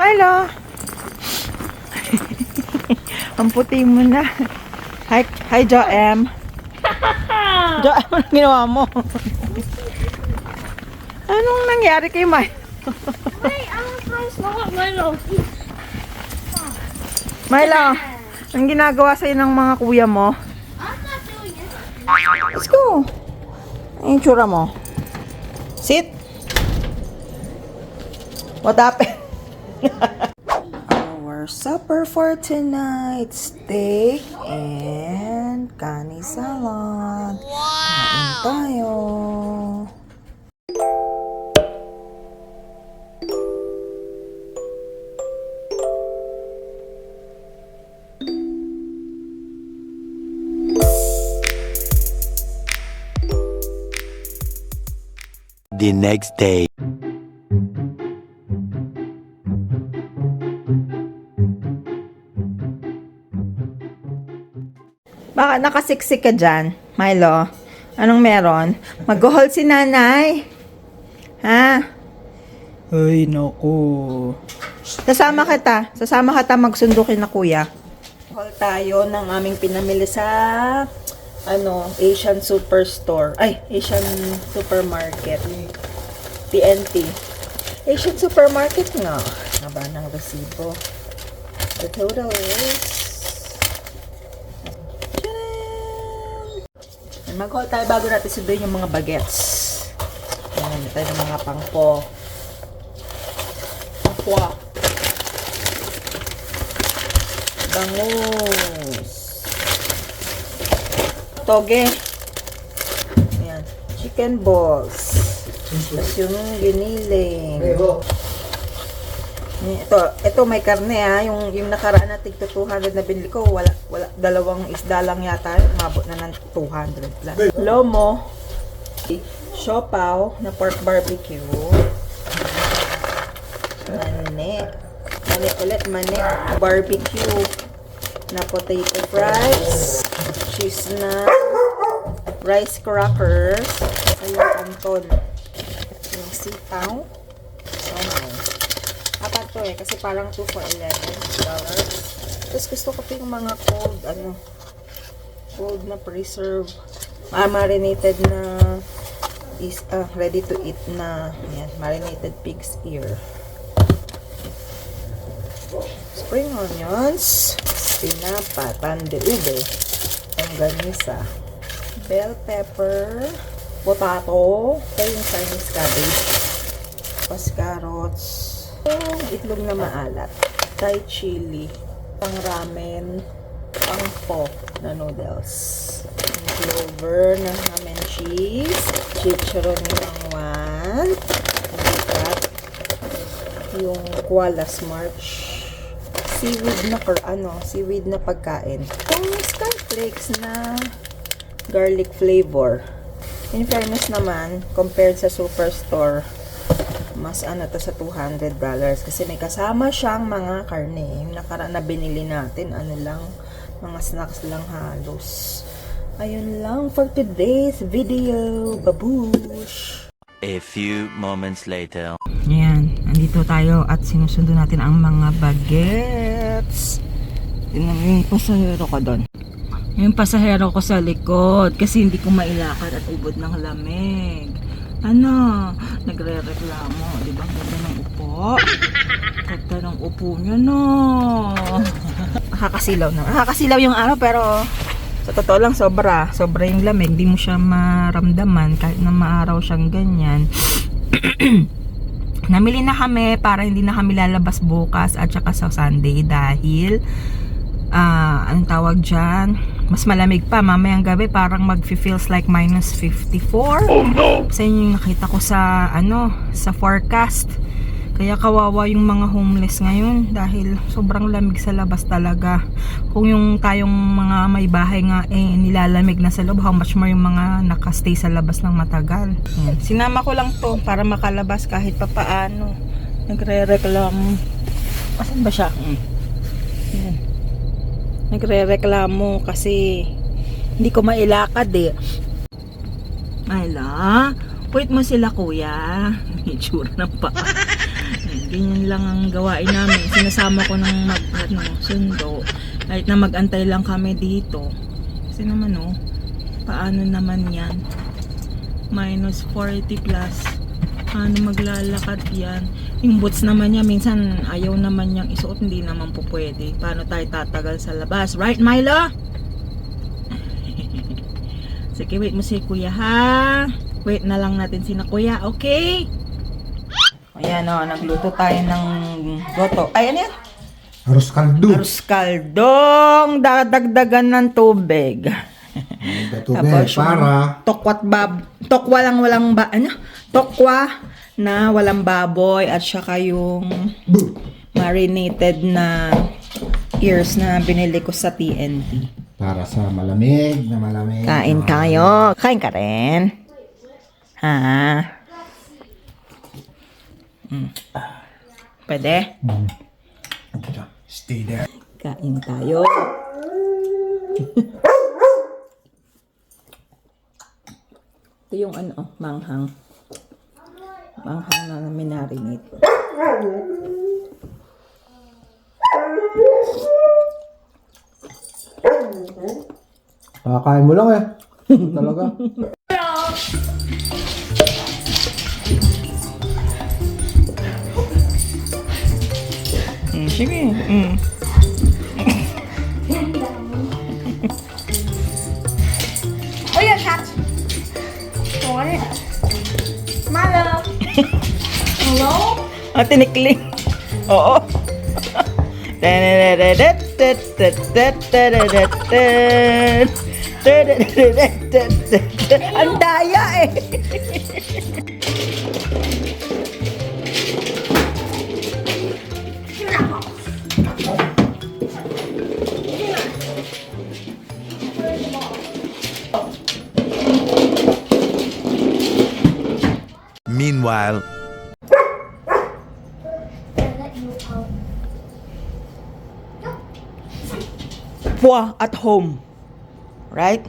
Milo! Ang puti mo na. Hi, Joem. Joem, anong ginawa mo? Anong nangyari kay Milo? Wait, I'm supposed to let Milo. Milo, anong ginagawa sa'yo ng mga kuya mo? I'm not doing it. Let's go. Ang tsura mo. Sit. What happened? Our supper for tonight, steak and kani salad. Kain tayo. The next day. Baka nakasiksik ka dyan, Milo. Anong meron? Mag-hold si nanay. Ha? Ay, naku. Sasama kita magsundukin na kuya. Hold tayo ng aming pinamili sa Asian Superstore. Ay, Asian Supermarket. TNT. Asian Supermarket nga. Haba ng resibo. The total is mag-haul tayo bago natin sunduin yung mga bagets. Yan, tayo ng mga pangpo. Pangpwa. Bangus. Toge. Yan. Chicken balls. Tapos yung giniling. Ito may karne ha. Yung nakaraan na tig 200 na binili ko, wala dalawang isda lang yata, umabot na ng 200 plus. Lomo, siopaw na pork barbecue. Mani barbecue na potato fries, cheese na rice crackers, at yung canton. Yung sitaw. Apat to kasi parang 2 for $11. Tapos gusto ko yung mga cold na preserve, marinated na ready to eat na yan, marinated pig's ear. Spring onions, pinapa, tande ube, longganisa, bell pepper, potato, yung Chinese cabbage, tapos carrots, itlog na maalat, Thai chili, pang ramen, pang pho na noodles, clover na ham and cheese, chicharon ng one, yung koala march, seaweed na pagkain, yung skyflakes na garlic flavor. In fairness naman, compared sa Superstore, mas to sa $200 kasi may kasama siyang mga karne. Yung nakaraan na binili natin, lang, mga snacks lang halos. Ayun lang for today's video. Babush! A few moments later. Ayan, andito tayo at sinusundo natin ang mga bagets. Yung pasahero ko doon. Yung pasahero ko sa likod kasi hindi ko mailakad at ubod ng lamig. Nagre-reklamo, di ba? Ganda ng upo. Ganda ng upo niya, no. Nakakasilaw na. Nakakasilaw yung araw, pero sa totoo lang, sobra yung lamig. Di mo siya maramdaman kahit na maaraw siyang ganyan. Namili na kami para hindi na kami lalabas bukas at saka sa Sunday dahil anong tawag dyan, mas malamig pa mamayang gabi, parang mag-feels like minus 54. Oh no! Sa inyo yung nakita ko sa sa forecast. Kaya kawawa yung mga homeless ngayon dahil sobrang lamig sa labas talaga. Kung yung tayong mga may bahay nga nilalamig na sa loob, how much more yung mga nakastay sa labas ng matagal. Yan. Sinama ko lang to para makalabas kahit papaano. Nagre-reklamo. Asan ba siya? Yan. Nagre-reklamo kasi hindi ko mailakad eh. Ayla, wait mo sila kuya. Itsura ng paa. Ganyan lang ang gawain namin. Sinasama ko ng sundo. Kahit na mag-antay lang kami dito. Kasi naman paano naman yan? Minus 40 plus. Paano maglalakad yan? Yung boots naman niya, minsan ayaw naman niyang isuot. Hindi naman po pwede. Paano tayo tatagal sa labas? Right, Milo? Sige, wait mo si kuya ha. Wait na lang natin si na kuya, okay? Ayan nagluto tayo ng goto. Ay, ano yan? Arroz kaldo. Arroz kaldong dadagdagan ng tubig. Tubig Tapos yung para tokwa lang walang tokwa na walang baboy at saka yung marinated na ears na binili ko sa TNT. para sa malamig na malamig. Kain tayo. Kain ka rin? Ha? Pwede? Stay there. Kain tayo. Ito yung manghang. Manghang na minarinate. Kakain mo lang eh. Talaga. Sige. Oh, yeah, cat. Want it? Milo. Hello? Tinikling. Oo. Ang daya eh. Meanwhile, Pwa at home. Right?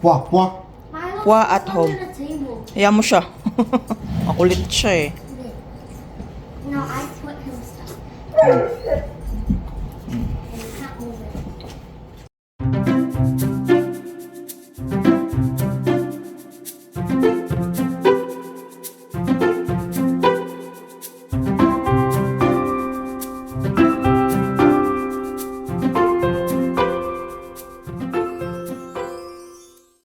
Pwa, pwa. Milo, Pwa at put home. it on the table. Hayaan mo siya. Makulit siya eh. No, I put him stuff.